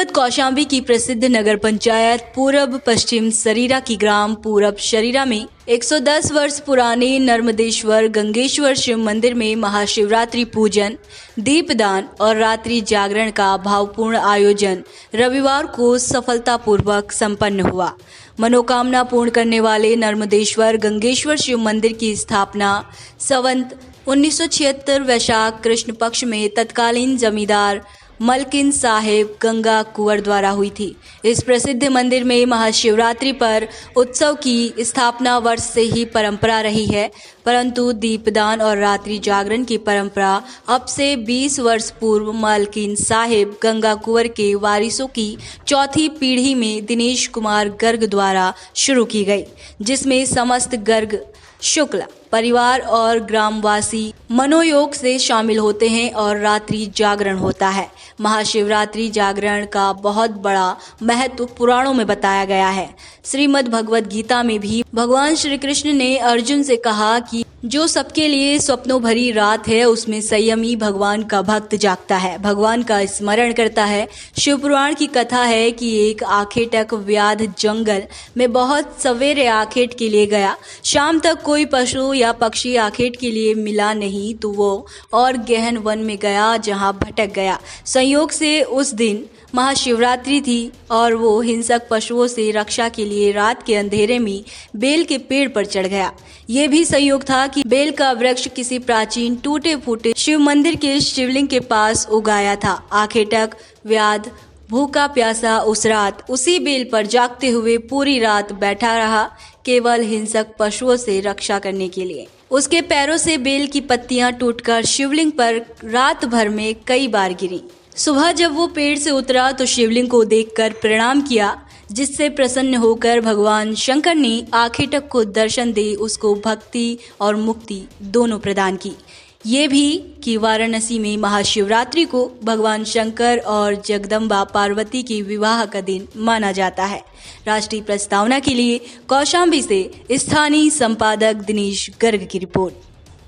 जनपद कौशाम्बी की प्रसिद्ध नगर पंचायत पूरब पश्चिम सरीरा की ग्राम पूरब शरीरा में 110 वर्ष पुराने नर्मदेश्वर गंगेश्वर शिव मंदिर में महाशिवरात्रि पूजन, दीपदान और रात्रि जागरण का भावपूर्ण आयोजन रविवार को सफलतापूर्वक संपन्न हुआ। मनोकामना पूर्ण करने वाले नर्मदेश्वर गंगेश्वर शिव मंदिर की स्थापना संवत 1976 वैशाख कृष्ण पक्ष में तत्कालीन जमींदार मलकिन साहेब गंगा कुंवर द्वारा हुई थी। इस प्रसिद्ध मंदिर में महाशिवरात्रि पर उत्सव की स्थापना वर्ष से ही परंपरा रही है, परंतु दीपदान और रात्रि जागरण की परंपरा अब से 20 वर्ष पूर्व मलकिन साहेब गंगा कुंवर के वारिसों की चौथी पीढ़ी में दिनेश कुमार गर्ग द्वारा शुरू की गई, जिसमें समस्त गर्ग शुक्ल परिवार और ग्रामवासी मनोयोग से शामिल होते हैं और रात्रि जागरण होता है। महाशिवरात्रि जागरण का बहुत बड़ा महत्व पुराणों में बताया गया है। श्रीमद् भगवद गीता में भी भगवान श्री कृष्ण ने अर्जुन से कहा कि जो सबके लिए स्वप्नों भरी रात है उसमें संयमी भगवान का भक्त जागता है, भगवान का स्मरण करता है। शिव पुराण की कथा है कि एक आखेटक व्याध जंगल में बहुत सवेरे आखेट के लिए गया। शाम तक कोई पशु या पक्षी आखेट के लिए मिला नहीं तो वो और गहन वन में गया जहां भटक गया। संयोग से उस दिन महाशिवरात्रि थी और वो हिंसक पशुओं से रक्षा के लिए रात के अंधेरे में बेल के पेड़ पर चढ़ गया। ये भी संयोग था कि बेल का वृक्ष किसी प्राचीन टूटे फूटे शिव मंदिर के शिवलिंग के पास उगाया था। आखेटक व्याध भूखा प्यासा उस रात उसी बेल पर जागते हुए पूरी रात बैठा रहा, केवल हिंसक पशुओं से रक्षा करने के लिए। उसके पैरों से बेल की पत्तियां टूटकर शिवलिंग पर रात भर में कई बार गिरी। सुबह जब वो पेड़ से उतरा तो शिवलिंग को देखकर प्रणाम किया, जिससे प्रसन्न होकर भगवान शंकर ने आखेटक को दर्शन दे उसको भक्ति और मुक्ति दोनों प्रदान की। ये भी कि वाराणसी में महाशिवरात्रि को भगवान शंकर और जगदम्बा पार्वती के विवाह का दिन माना जाता है। राष्ट्रीय प्रस्तावना के लिए कौशाम्बी से स्थानीय संपादक दिनेश गर्ग की रिपोर्ट।